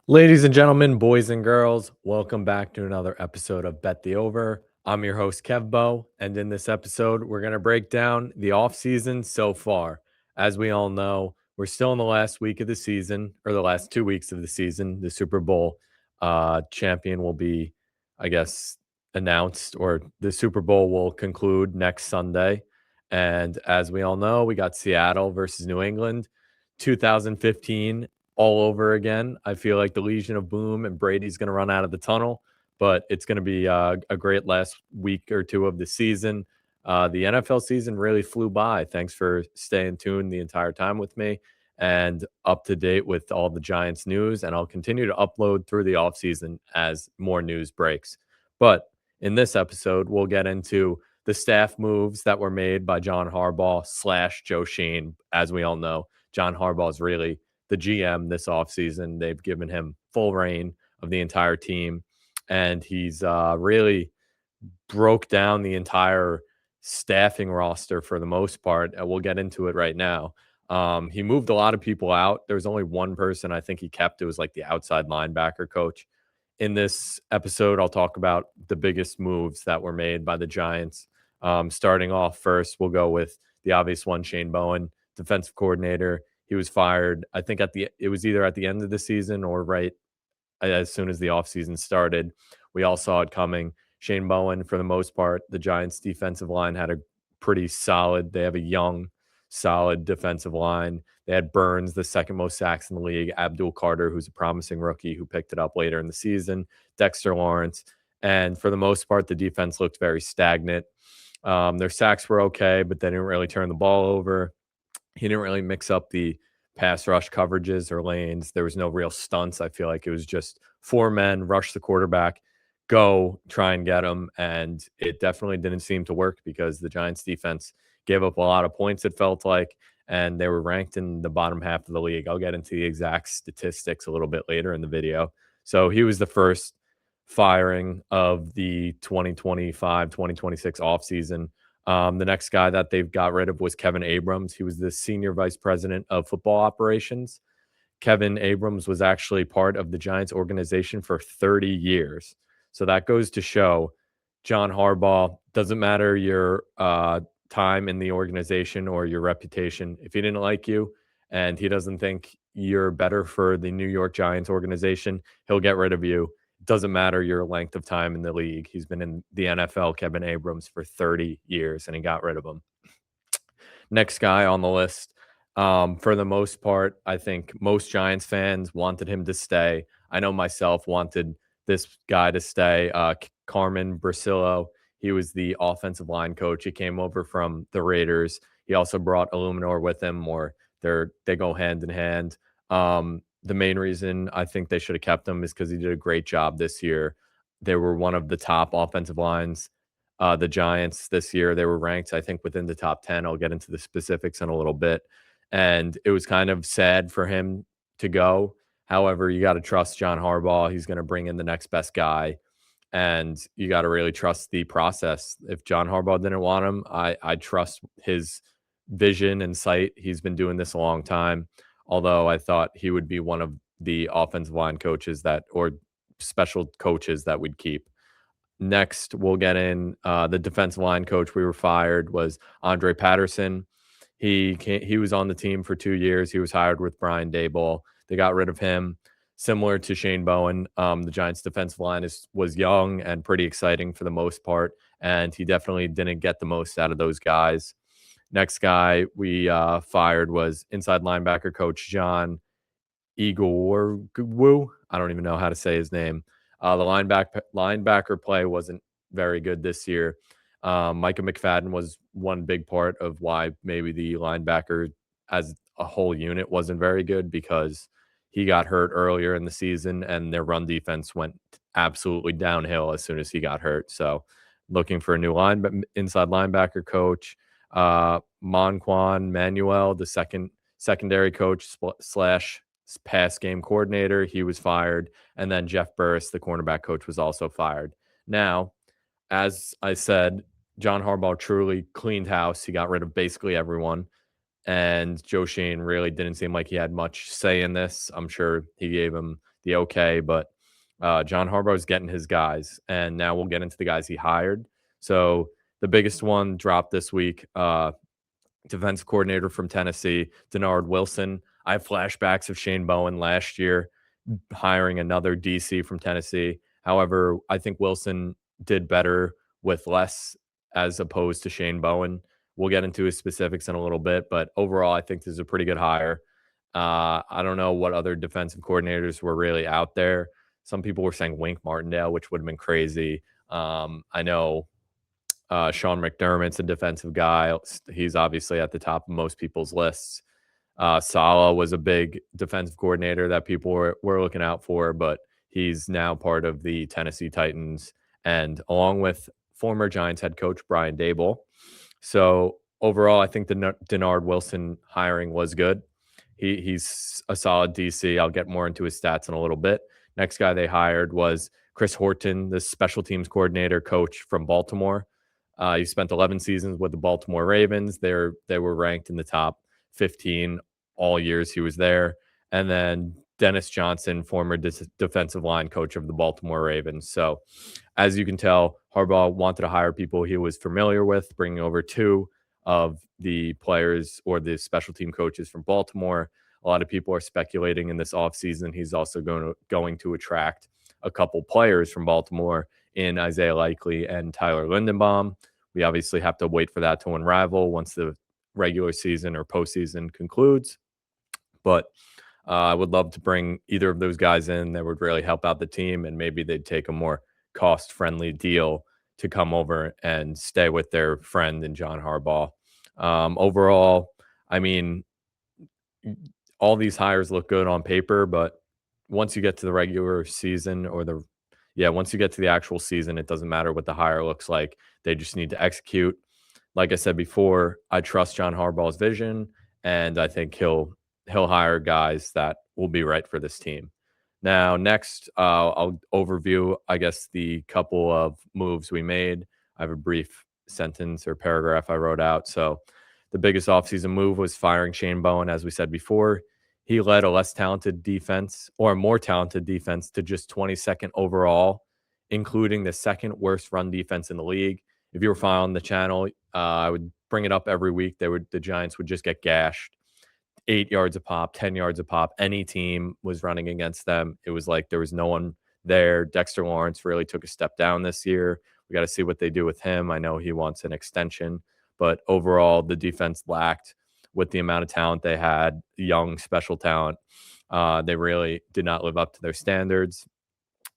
Ladies and gentlemen, boys and girls, welcome back to another episode of Bet the Over. I'm your host, Kevbo, and in this episode, we're going to break down the offseason so far. As we all know, we're still in the last week of the season, or the last 2 weeks of the season. The Super Bowl champion will be, I guess, announced, or the Super Bowl will conclude next Sunday. And as we all know, we got Seattle versus New England, 2015 all over again. I feel like the Legion of Boom and Brady's going to run out of the tunnel, but it's going to be a great last week or two of the season. The NFL season really flew by. Thanks for staying tuned the entire time with me and up to date with all the Giants news. And I'll continue to upload through the offseason as more news breaks. But in this episode, we'll get into the staff moves that were made by John Harbaugh slash Joe Sheen. As we all know, John Harbaugh is really the GM this offseason. They've given him full reign of the entire team, and he's really broke down the entire staffing roster for the most part. We'll get into it right now. He moved a lot of people out. There was only one person I think he kept. It was like the outside linebacker coach. In this episode, I'll talk about the biggest moves that were made by the Giants. Starting off first, we'll go with the obvious one, Shane Bowen, defensive coordinator. He was fired, I think it was either at the end of the season or right as soon as the offseason started. We all saw it coming. Shane Bowen, for the most part, the Giants' defensive line had a pretty solid, they have a young, solid defensive line. They had Burns, the second most sacks in the league, Abdul Carter, who's a promising rookie who picked it up later in the season, Dexter Lawrence. And for the most part, the defense looked very stagnant. Their sacks were okay, but they didn't really turn the ball over. He didn't really mix up the pass rush coverages or lanes. There was no real stunts. I feel like it was just four men, rush the quarterback, go try and get him. And it definitely didn't seem to work because the Giants defense gave up a lot of points, it felt like, and they were ranked in the bottom half of the league. I'll get into the exact statistics a little bit later in the video. So he was the first firing of the 2025-2026 offseason. The next guy that they've got rid of was Kevin Abrams. He was the senior vice president of football operations. Kevin Abrams was actually part of the Giants organization for 30 years. So that goes to show John Harbaugh, doesn't matter your time in the organization or your reputation. If he didn't like you and he doesn't think you're better for the New York Giants organization, he'll get rid of you. Doesn't matter your length of time in the league. He's been in the NFL, Kevin Abrams, for 30 years, and he got rid of him. Next guy on the list, for the most part, I think most Giants fans wanted him to stay. I know myself wanted this guy to stay, Carmen Brasillo. He was the offensive line coach. He came over from the Raiders. He also brought Illuminor with him, or they go hand in hand. The main reason I think they should have kept him is because he did a great job this year. They were one of the top offensive lines. The Giants this year, they were ranked, I think, within the top 10. I'll get into the specifics in a little bit. And it was kind of sad for him to go. However, you got to trust John Harbaugh. He's going to bring in the next best guy. And you got to really trust the process. If John Harbaugh didn't want him, I trust his vision and sight. He's been doing this a long time. Although I thought he would be one of the offensive line coaches or special coaches that we'd keep. Next, we'll get in the defensive line coach we were fired was Andre Patterson. He was on the team for 2 years. He was hired with Brian Daboll. They got rid of him. Similar to Shane Bowen, the Giants' defensive line was young and pretty exciting for the most part, and he definitely didn't get the most out of those guys. Next guy we fired was inside linebacker coach John Igor. I don't even know how to say his name. The linebacker play wasn't very good this year. Micah McFadden was one big part of why maybe the linebacker as a whole unit wasn't very good, because he got hurt earlier in the season and their run defense went absolutely downhill as soon as he got hurt. So looking for a new inside linebacker coach. Monquan Manuel, the secondary coach slash pass game coordinator, he was fired. And then Jeff Burris, the cornerback coach, was also fired. Now, as I said, John Harbaugh truly cleaned house. He got rid of basically everyone. And Joe Shane really didn't seem like he had much say in this. I'm sure he gave him the okay, but John Harbaugh is getting his guys, and now we'll get into the guys he hired. So the biggest one dropped this week. Defensive coordinator from Tennessee, Denard Wilson. I have flashbacks of Shane Bowen last year hiring another DC from Tennessee. However, I think Wilson did better with less as opposed to Shane Bowen. We'll get into his specifics in a little bit, but overall, I think this is a pretty good hire. I don't know what other defensive coordinators were really out there. Some people were saying Wink Martindale, which would have been crazy. I know Sean McDermott's a defensive guy. He's obviously at the top of most people's lists. Saleh was a big defensive coordinator that people were looking out for, but he's now part of the Tennessee Titans, and along with former Giants head coach Brian Dable. So overall, I think the Denard Wilson hiring was good. He's a solid DC. I'll get more into his stats in a little bit. Next guy they hired was Chris Horton, the special teams coordinator coach from Baltimore. He spent 11 seasons with the Baltimore Ravens. They were ranked in the top 15 all years he was there. And then Dennis Johnson, former defensive line coach of the Baltimore Ravens. So, as you can tell, Harbaugh wanted to hire people he was familiar with, bringing over two of the players or the special team coaches from Baltimore. A lot of people are speculating in this offseason he's also going to attract a couple players from Baltimore in Isaiah Likely and Tyler Lindenbaum. We obviously have to wait for that to unravel once the regular season or postseason concludes. But I would love to bring either of those guys in that would really help out the team, and maybe they'd take a more cost-friendly deal to come over and stay with their friend in John Harbaugh. Overall, I mean, all these hires look good on paper, but once you get to the regular season once you get to the actual season, it doesn't matter what the hire looks like. They just need to execute. Like I said before, I trust John Harbaugh's vision, and I think he'll hire guys that will be right for this team. Now, next, I'll overview, I guess, the couple of moves we made. I have a brief sentence or paragraph I wrote out. So, the biggest offseason move was firing Shane Bowen, as we said before. He led a less talented defense or a more talented defense to just 22nd overall, including the second worst run defense in the league. If you were following the channel, I would bring it up every week. The Giants would just get gashed 8 yards a pop, 10 yards a pop. Any team was running against them. It was like there was no one there. Dexter Lawrence really took a step down this year. We got to see what they do with him. I know he wants an extension, but overall, the defense lacked with the amount of talent they had, young special talent. They really did not live up to their standards.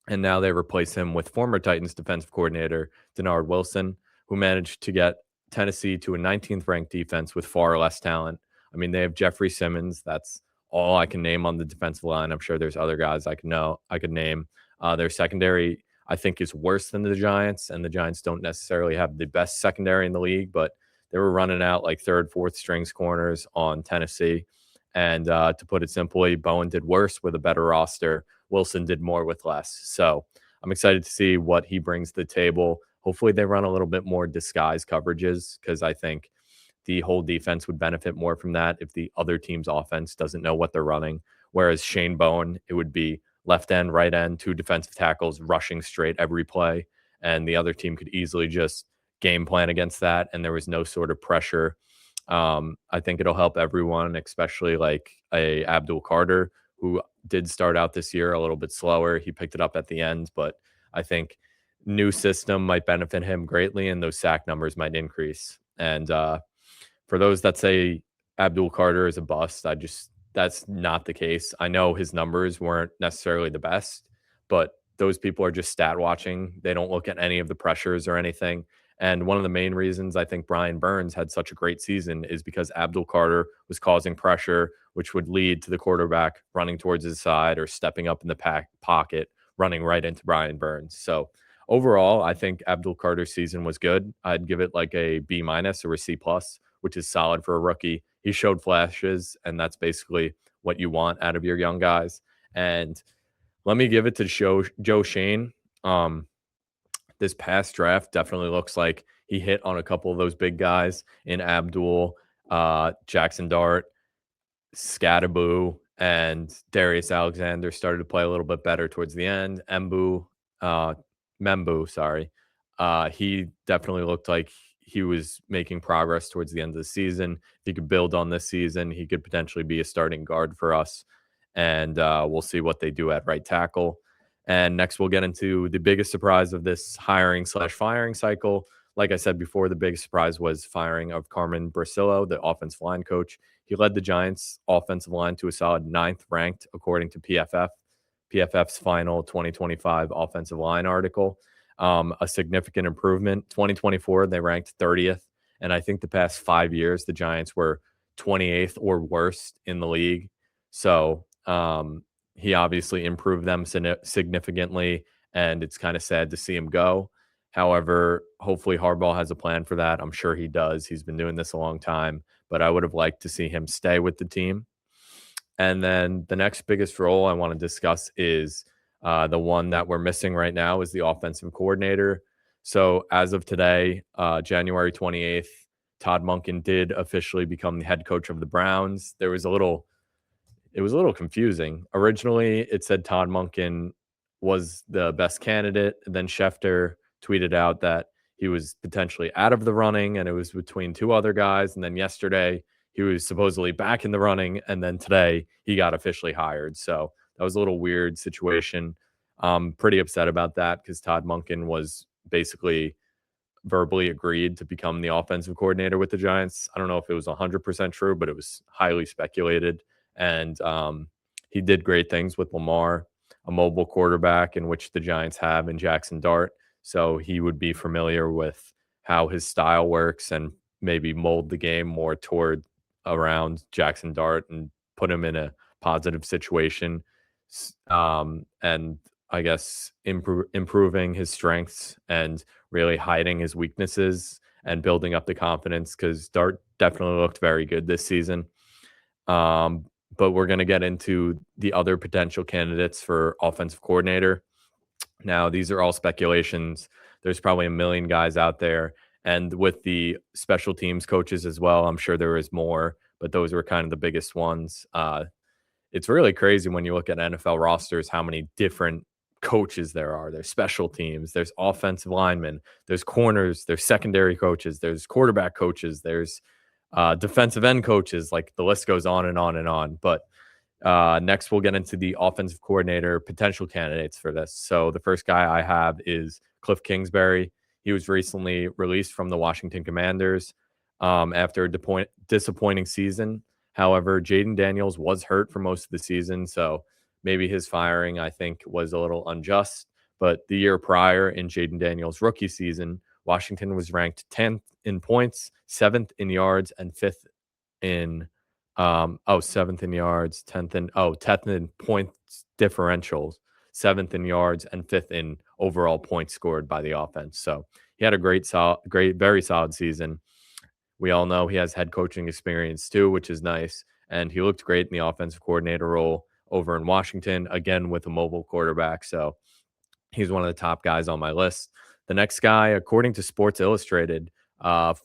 And now they replace him with former Titans defensive coordinator Denard Wilson, who managed to get Tennessee to a 19th ranked defense with far less talent. I mean, they have Jeffrey Simmons. That's all I can name on the defensive line. I'm sure there's other guys I could name. Their secondary, I think, is worse than the Giants, and the Giants don't necessarily have the best secondary in the league, but they were running out like third, fourth strings corners on Tennessee. And to put it simply, Bowen did worse with a better roster. Wilson did more with less. So I'm excited to see what he brings to the table. Hopefully they run a little bit more disguise coverages, because I think the whole defense would benefit more from that if the other team's offense doesn't know what they're running. Whereas Shane Bowen, it would be left end, right end, two defensive tackles rushing straight every play. And the other team could easily just game plan against that, and there was no sort of pressure. I think it'll help everyone, especially like a Abdul Carter, who did start out this year a little bit slower. He picked it up at the end, but I think new system might benefit him greatly, and those sack numbers might increase. And for those that say Abdul Carter is a bust, that's not the case. I know his numbers weren't necessarily the best, but those people are just stat watching. They don't look at any of the pressures or anything. And one of the main reasons I think Brian Burns had such a great season is because Abdul Carter was causing pressure, which would lead to the quarterback running towards his side or stepping up in the pocket, running right into Brian Burns. So overall, I think Abdul Carter's season was good. I'd give it like a B minus or a C plus, which is solid for a rookie. He showed flashes, and that's basically what you want out of your young guys. And let me give it to Joe Shane. This past draft definitely looks like he hit on a couple of those big guys in Abdul, Jackson Dart, Scattaboo, and Darius Alexander started to play a little bit better towards the end. Uh, Membu, sorry. He definitely looked like he was making progress towards the end of the season. If he could build on this season, he could potentially be a starting guard for us. And we'll see what they do at right tackle. And next, we'll get into the biggest surprise of this hiring slash firing cycle. Like I said before, the biggest surprise was firing of Carmen Brasillo, the offensive line coach. He led the Giants' offensive line to a solid ninth ranked, according to PFF. PFF's final 2025 offensive line article. A significant improvement. 2024, they ranked 30th. And I think the past 5 years, the Giants were 28th or worse in the league. So he obviously improved them significantly. And it's kind of sad to see him go. However, hopefully Harbaugh has a plan for that. I'm sure he does. He's been doing this a long time, but I would have liked to see him stay with the team. And then the next biggest role I want to discuss is the one that we're missing right now is the offensive coordinator. So as of today, January 28th, Todd Monken did officially become the head coach of the Browns. It was a little confusing. Originally, it said Todd Monken was the best candidate. Then Schefter tweeted out that he was potentially out of the running and it was between two other guys. And then yesterday, he was supposedly back in the running. And then today, he got officially hired. So that was a little weird situation. I'm pretty upset about that because Todd Monken was basically verbally agreed to become the offensive coordinator with the Giants. I don't know if it was 100% true, but it was highly speculated. And he did great things with Lamar, a mobile quarterback in which the Giants have in Jackson Dart. So he would be familiar with how his style works and maybe mold the game more toward around Jackson Dart and put him in a positive situation. And I guess improving his strengths and really hiding his weaknesses and building up the confidence because Dart definitely looked very good this season. But we're going to get into the other potential candidates for offensive coordinator. Now, these are all speculations. There's probably a million guys out there. And with the special teams coaches as well, I'm sure there is more, but those were kind of the biggest ones. It's really crazy when you look at NFL rosters, how many different coaches there are. There's special teams, there's offensive linemen, there's corners, there's secondary coaches, there's quarterback coaches, there's defensive end coaches. Like the list goes on and on and on. But next, we'll get into the offensive coordinator potential candidates for this. So the first guy I have is Cliff Kingsbury. He was recently released from the Washington Commanders after a disappointing season. However, Jaden Daniels was hurt for most of the season, so maybe his firing, I think, was a little unjust. But the year prior, in Jaden Daniels' rookie season, Washington was ranked 10th in points, 7th in yards, and 5th in 7th in yards, 10th in points differentials, 7th in yards, and 5th in overall points scored by the offense. So he had a very solid season. We all know he has head coaching experience too, which is nice. And he looked great in the offensive coordinator role over in Washington, again with a mobile quarterback. So he's one of the top guys on my list. The next guy, according to Sports Illustrated, familiar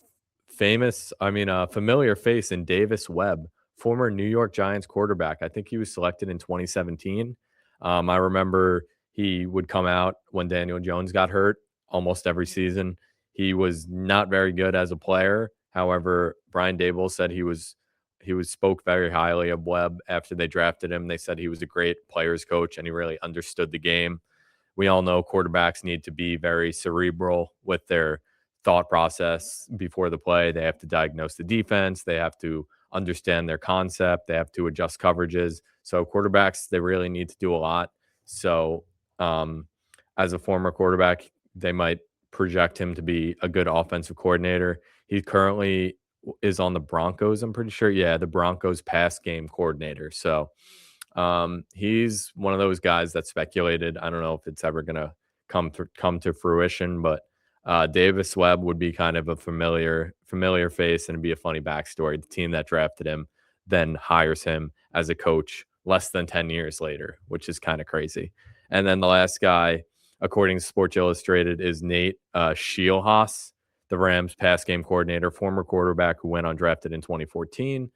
face in Davis Webb, former New York Giants quarterback. I think he was selected in 2017. I remember he would come out when Daniel Jones got hurt almost every season. He was not very good as a player. However, Brian Dable said he spoke very highly of Webb after they drafted him. They said he was a great players coach and he really understood the game. We all know quarterbacks need to be very cerebral with their thought process before the play. They have to diagnose the defense. They have to understand their concept. They have to adjust coverages. So quarterbacks, they really need to do a lot. So as a former quarterback, they might project him to be a good offensive coordinator. He currently is on the Broncos, I'm pretty sure. Yeah, the Broncos pass game coordinator. So he's one of those guys that's speculated. I don't know if it's ever going to come to fruition, but Davis Webb would be kind of a familiar face and it'd be a funny backstory. The team that drafted him then hires him as a coach less than 10 years later, which is kind of crazy. And then the last guy, according to Sports Illustrated, is Nate Scheelhaas, the Rams pass game coordinator, former quarterback who went undrafted in 2014.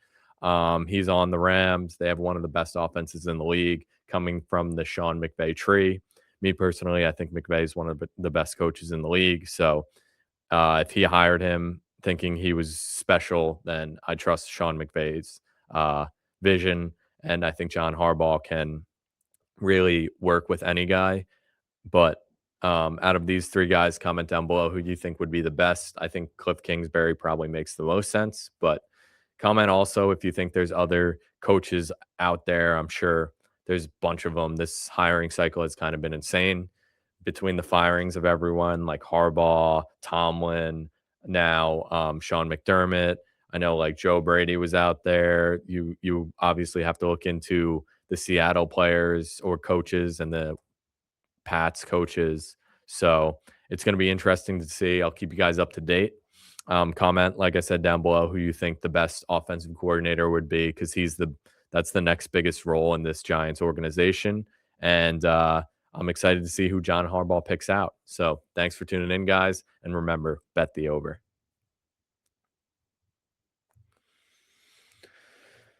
He's on the Rams. They have one of the best offenses in the league coming from the Sean McVay tree. Me personally, I think McVay is one of the best coaches in the league. So if he hired him thinking he was special, then I trust Sean McVay's vision. And I think John Harbaugh can really work with any guy. But out of these three guys, comment down below who you think would be the best. I think Cliff Kingsbury probably makes the most sense. But comment also if you think there's other coaches out there. I'm sure there's a bunch of them. This hiring cycle has kind of been insane between the firings of everyone like Harbaugh, Tomlin, now Sean McDermott. I know like Joe Brady was out there. You obviously have to look into the Seattle players or coaches and the Pats coaches. So it's going to be interesting to see. I'll keep you guys up to date. Comment, like I said, down below who you think the best offensive coordinator would be because that's the next biggest role in this Giants organization. And I'm excited to see who John Harbaugh picks out. So thanks for tuning in, guys. And remember, bet the over.